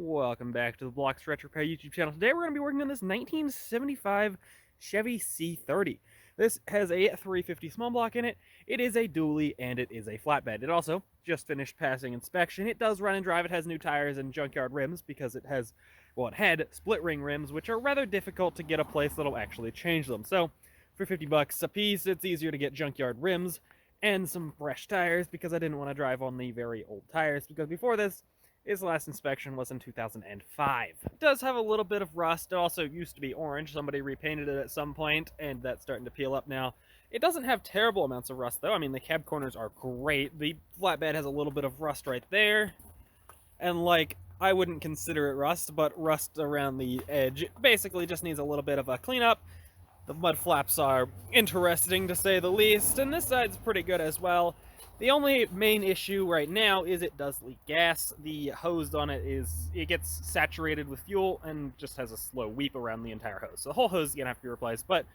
Welcome back to the Block Stretch Repair YouTube channel. Today we're going to be working on this 1975 Chevy C30. This has a 350 small block in it. It is a dually and it is a flatbed. It also just finished passing inspection. It does run and drive. It has new tires and junkyard rims because it has, well, it had split ring rims, which are rather difficult to get a place that'll actually change them. So for 50 bucks a piece, it's easier to get junkyard rims and some fresh tires because I didn't want to drive on the very old tires, because before this, its last inspection was in 2005. It does have a little bit of rust. It also used to be orange. Somebody repainted it at some point, and that's starting to peel up now. It doesn't have terrible amounts of rust, though. I mean, the cab corners are great. The flatbed has a little bit of rust right there. And, like, I wouldn't consider it rust, but rust around the edge basically just needs a little bit of a cleanup. The mud flaps are interesting, to say the least, and this side's pretty good as well. The only main issue right now is it does leak gas. The hose on it gets saturated with fuel and just has a slow weep around the entire hose. So the whole hose is going to have to be replaced, but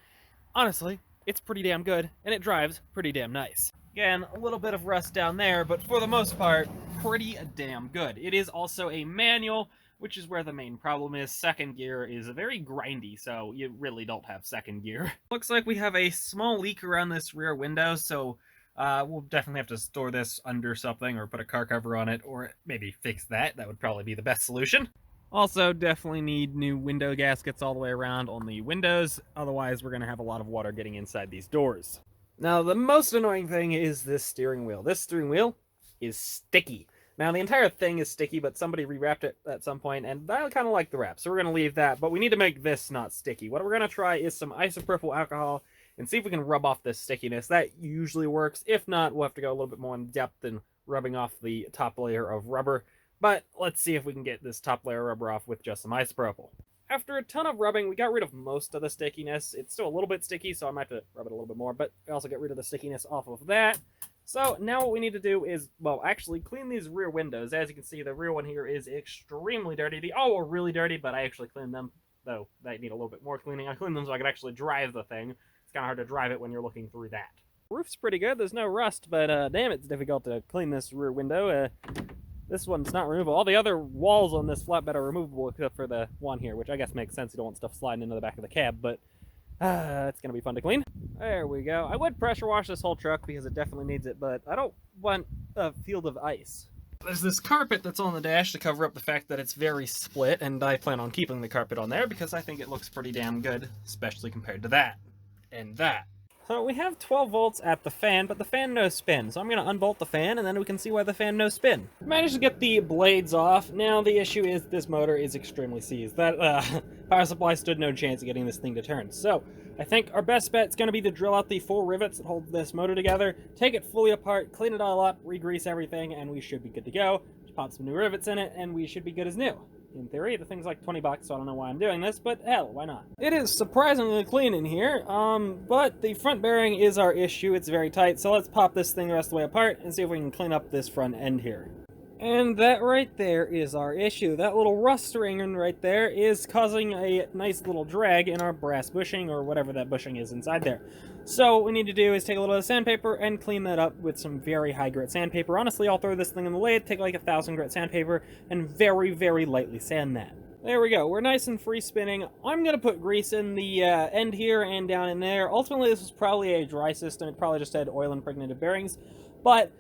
honestly, it's pretty damn good, and it drives pretty damn nice. Again, a little bit of rust down there, but for the most part, pretty damn good. It is also a manual, which is where the main problem is. Second gear is very grindy, so you really don't have second gear. Looks like we have a small leak around this rear window, so we'll definitely have to store this under something or put a car cover on it, or maybe fix that. That would probably be the best solution. Also, definitely need new window gaskets all the way around on the windows. Otherwise, we're going to have a lot of water getting inside these doors. Now, the most annoying thing is this steering wheel. This steering wheel is sticky. Now, the entire thing is sticky, but somebody rewrapped it at some point, and I kind of like the wrap, so we're going to leave that. But we need to make this not sticky. What we're going to try is some isopropyl alcohol and see if we can rub off this stickiness. That usually works. If not, we'll have to go a little bit more in depth in rubbing off the top layer of rubber. But let's see if we can get this top layer of rubber off with just some isopropyl. After a ton of rubbing, we got rid of most of the stickiness. It's still a little bit sticky, so I might have to rub it a little bit more, but we also get rid of the stickiness off of that. So now what we need to do is, well, actually clean these rear windows. As you can see, the rear one here is extremely dirty. The all were really dirty, but I actually cleaned them, though they need a little bit more cleaning. I cleaned them so I could actually drive the thing. It's kind of hard to drive it when you're looking through that. Roof's pretty good. There's no rust, but damn, it's difficult to clean this rear window. This one's not removable. All the other walls on this flatbed are removable except for the one here, which I guess makes sense. You don't want stuff sliding into the back of the cab, but it's going to be fun to clean. There we go. I would pressure wash this whole truck because it definitely needs it, but I don't want a field of ice. There's this carpet that's on the dash to cover up the fact that it's very split, and I plan on keeping the carpet on there because I think it looks pretty damn good, especially compared to that and that. So we have 12 volts at the fan, but the fan no spin. So I'm going to unbolt the fan, and then we can see why the fan no spin. Managed to get the blades off. Now the issue is this motor is extremely seized. That power supply stood no chance of getting this thing to turn. So I think our best bet is going to be to drill out the 4 rivets that hold this motor together, take it fully apart, clean it all up, re-grease everything, and we should be good to go. Just pop some new rivets in it, and we should be good as new. In theory, the thing's like 20 bucks, so I don't know why I'm doing this, but hell, why not? It is surprisingly clean in here, but the front bearing is our issue. It's very tight, so let's pop this thing the rest of the way apart and see if we can clean up this front end here. And that right there is our issue. That little rust ring right there is causing a nice little drag in our brass bushing, or whatever that bushing is inside there. So what we need to do is take a little bit of sandpaper and clean that up with some very high grit sandpaper. Honestly, I'll throw this thing in the lathe, take like 1,000 grit sandpaper, and very, very lightly sand that. There we go. We're nice and free spinning. I'm going to put grease in the end here and down in there. Ultimately, this was probably a dry system. It probably just had oil impregnated bearings, but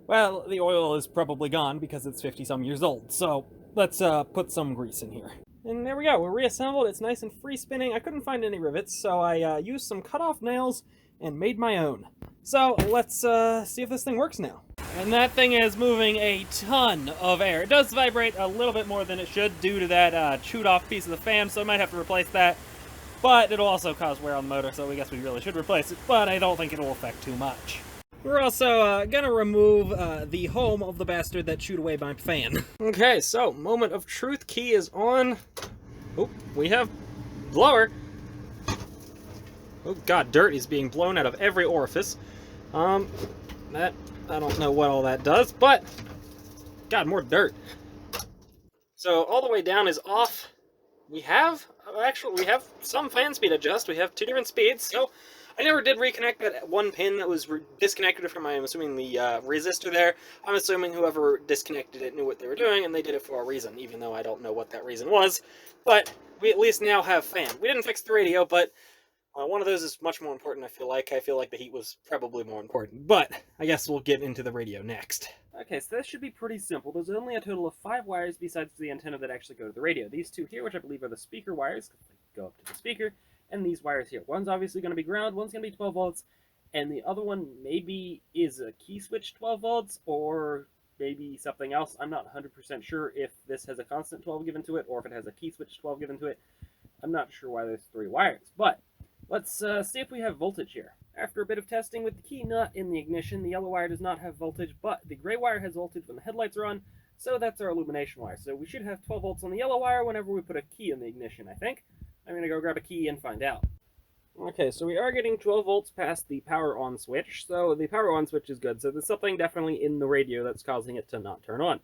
well, the oil is probably gone because it's 50-some years old, so let's put some grease in here. And there we go, we're reassembled, it's nice and free spinning. I couldn't find any rivets, so I used some cut-off nails and made my own. So let's see if this thing works now. And that thing is moving a ton of air. It does vibrate a little bit more than it should due to that chewed-off piece of the fan, so I might have to replace that. But it'll also cause wear on the motor, so I guess we really should replace it, but I don't think it'll affect too much. We're also gonna remove the home of the bastard that chewed away my fan. Okay, so moment of truth. Key is on. Oh, we have blower. Oh god, dirt is being blown out of every orifice. That, I don't know what all that does, but god, more dirt. So all the way down is off. We have some fan speed adjust. We have 2 different speeds, so I never did reconnect that one pin that was disconnected from, I'm assuming, the resistor there. I'm assuming whoever disconnected it knew what they were doing, and they did it for a reason, even though I don't know what that reason was. But we at least now have fan. We didn't fix the radio, but one of those is much more important, I feel like. I feel like the heat was probably more important, but I guess we'll get into the radio next. Okay, so this should be pretty simple. There's only a total of 5 wires besides the antenna that actually go to the radio. These two here, which I believe are the speaker wires, go up to the speaker, and these wires here. One's obviously going to be ground, one's going to be 12 volts, and the other one maybe is a key switch 12 volts, or maybe something else. I'm not 100% sure if this has a constant 12 given to it, or if it has a key switch 12 given to it. I'm not sure why there's 3 wires, but let's see if we have voltage here. After a bit of testing with the key nut in the ignition, the yellow wire does not have voltage, but the gray wire has voltage when the headlights are on, so that's our illumination wire. So we should have 12 volts on the yellow wire whenever we put a key in the ignition, I think. I'm going to go grab a key and find out. Okay, so we are getting 12 volts past the power on switch, so the power on switch is good. So there's something definitely in the radio that's causing it to not turn on.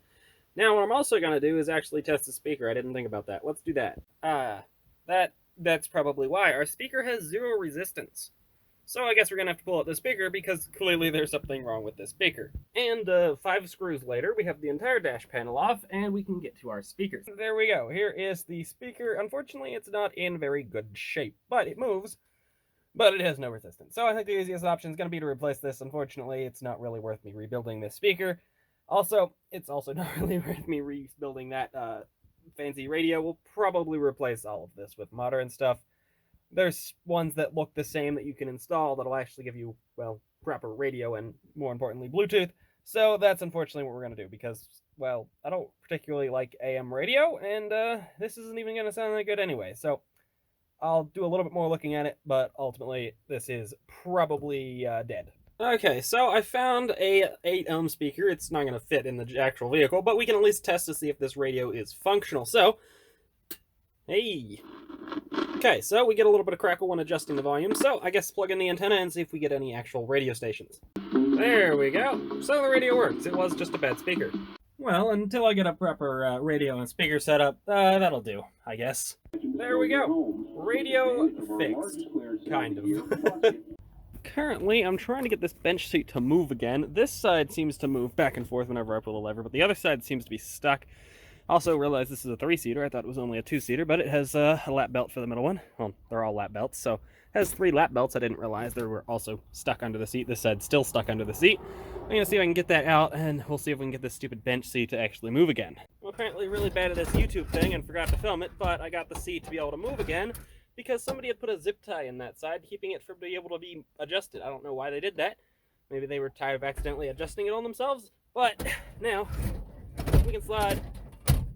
Now what I'm also going to do is actually test the speaker. I didn't think about that. Let's do that. That's probably why. Our speaker has 0 resistance. So I guess we're going to have to pull out the speaker because clearly there's something wrong with the speaker. And 5 screws later, we have the entire dash panel off and we can get to our speakers. There we go. Here is the speaker. Unfortunately, it's not in very good shape, but it moves, but it has no resistance. So I think the easiest option is going to be to replace this. Unfortunately, it's not really worth me rebuilding this speaker. Also, it's also not really worth me rebuilding that fancy radio. We'll probably replace all of this with modern stuff. There's ones that look the same that you can install that'll actually give you, well, proper radio and, more importantly, Bluetooth. So that's unfortunately what we're going to do because, well, I don't particularly like AM radio, and this isn't even going to sound that good anyway. So I'll do a little bit more looking at it, but ultimately this is probably dead. Okay, so I found a 8-ohm speaker. It's not going to fit in the actual vehicle, but we can at least test to see if this radio is functional. So, hey. Okay, so we get a little bit of crackle when adjusting the volume, so I guess plug in the antenna and see if we get any actual radio stations. There we go. So the radio works. It was just a bad speaker. Well, until I get a proper radio and speaker setup, that'll do, I guess. There we go. Radio fixed. Kind of. Currently, I'm trying to get this bench seat to move again. This side seems to move back and forth whenever I pull the lever, but the other side seems to be stuck. Also realized this is a 3-seater. I thought it was only a 2-seater, but it has a lap belt for the middle one. Well, they're all lap belts, so it has 3 lap belts. I didn't realize they were also stuck under the seat. This side's still stuck under the seat. I'm going to see if I can get that out, and we'll see if we can get this stupid bench seat to actually move again. I'm apparently really bad at this YouTube thing and forgot to film it, but I got the seat to be able to move again because somebody had put a zip tie in that side, keeping it from being able to be adjusted. I don't know why they did that. Maybe they were tired of accidentally adjusting it on themselves, but now we can slide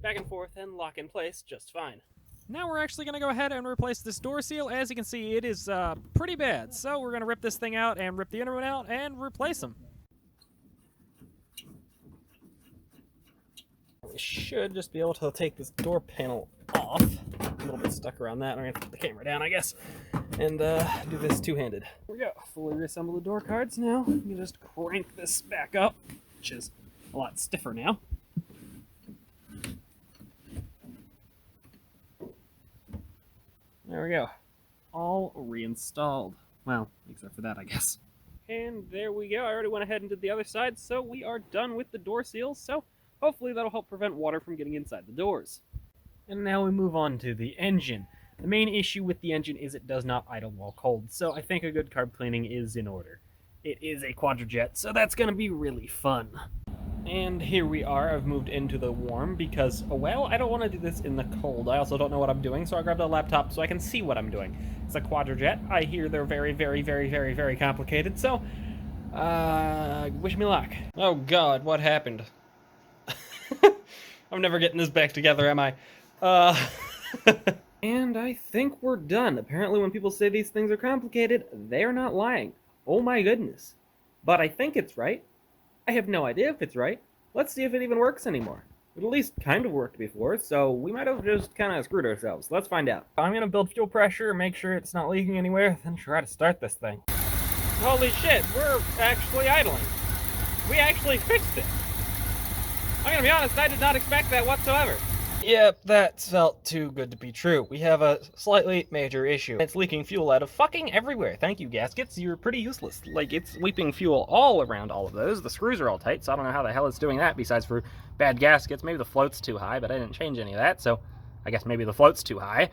back and forth and lock in place just fine. Now we're actually going to go ahead and replace this door seal. As you can see, it is pretty bad. So we're going to rip this thing out and rip the inner one out and replace them. We should just be able to take this door panel off. A little bit stuck around that. I'm going to put the camera down, I guess, and do this two-handed. Here we go. Fully reassemble the door cards now. You just crank this back up, which is a lot stiffer now. There we go. All reinstalled. Well, except for that, I guess. And there we go. I already went ahead and did the other side, so we are done with the door seals, so hopefully that'll help prevent water from getting inside the doors. And now we move on to the engine. The main issue with the engine is it does not idle while cold, so I think a good carb cleaning is in order. It is a quadrajet, so that's going to be really fun. And here we are. I've moved into the warm because, well, I don't want to do this in the cold. I also don't know what I'm doing, so I grabbed a laptop so I can see what I'm doing. It's a quadrajet. I hear they're very, very, very, very, very complicated, so wish me luck. Oh God, what happened? I'm never getting this back together, am I? And I think we're done. Apparently when people say these things are complicated, they're not lying. Oh my goodness. But I think it's right. I have no idea if it's right. Let's see if it even works anymore. It at least kind of worked before, so we might have just kind of screwed ourselves. Let's find out. I'm going to build fuel pressure, make sure it's not leaking anywhere, then try to start this thing. Holy shit, we're actually idling. We actually fixed it. I'm going to be honest, I did not expect that whatsoever. Yep, that felt too good to be true. We have a slightly major issue. It's leaking fuel out of fucking everywhere. Thank you, gaskets. You're pretty useless. Like, it's leaking fuel all around all of those. The screws are all tight, so I don't know how the hell it's doing that besides for bad gaskets. Maybe the float's too high, but I didn't change any of that, so I guess maybe the float's too high.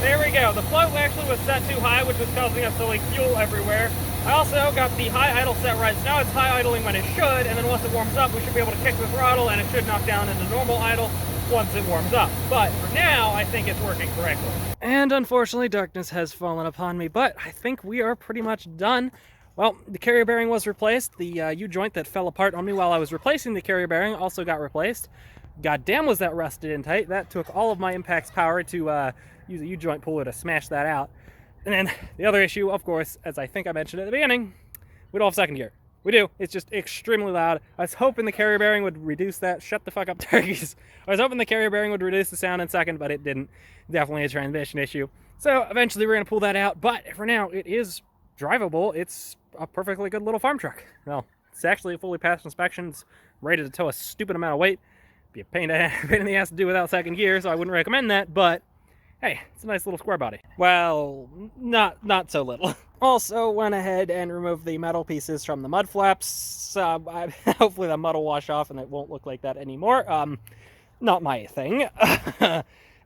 There we go. The float actually was set too high, which was causing us to leak fuel everywhere. I also got the high idle set right, so now it's high idling when it should, and then once it warms up, we should be able to kick the throttle, and it should knock down into normal idle once it warms up. But for now, I think it's working correctly. And unfortunately, darkness has fallen upon me, but I think we are pretty much done. Well, the carrier bearing was replaced. The U-joint that fell apart on me while I was replacing the carrier bearing also got replaced. God damn, was that rusted in tight. That took all of my impact's power to use a U-joint puller to smash that out. And then the other issue, of course, as I think I mentioned at the beginning, we don't have second gear. We do. It's just extremely loud. I was hoping the carrier bearing would reduce that. Shut the fuck up, turkeys. I was hoping the carrier bearing would reduce the sound in second, but it didn't. Definitely a transmission issue. So eventually we're going to pull that out. But for now, it is drivable. It's a perfectly good little farm truck. Well, it's actually fully passed inspection. It's rated to tow a stupid amount of weight. Be a pain in the ass to do without second gear, so I wouldn't recommend that. But hey, it's a nice little square body. Well, not so little. Also went ahead and removed the metal pieces from the mud flaps. Hopefully the mud will wash off and it won't look like that anymore. Not my thing.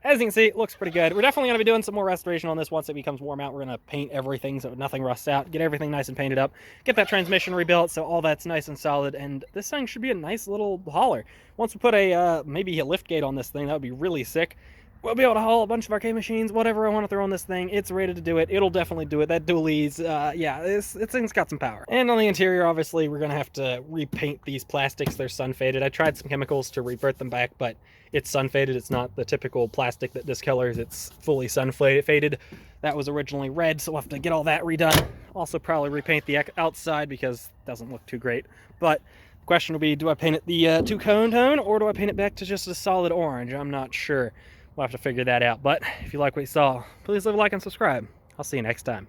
As you can see, it looks pretty good. We're definitely going to be doing some more restoration on this once it becomes warm out. We're going to paint everything so nothing rusts out, get everything nice and painted up, get that transmission rebuilt so all that's nice and solid, and this thing should be a nice little hauler. Once we put a maybe a lift gate on this thing, that would be really sick. We'll be able to haul a bunch of arcade machines, whatever I want to throw on this thing. It's rated to do it. It'll definitely do it. That dually's, yeah, this thing's got some power. And on the interior, obviously, we're going to have to repaint these plastics. They're sun-faded. I tried some chemicals to revert them back, but it's sun-faded. It's not the typical plastic that discolors. It's fully sun-faded. That was originally red, so we'll have to get all that redone. Also probably repaint the outside because it doesn't look too great. But the question will be, do I paint it the two-cone tone, or do I paint it back to just a solid orange? I'm not sure. We'll have to figure that out. But if you like what you saw, please leave a like and subscribe. I'll see you next time.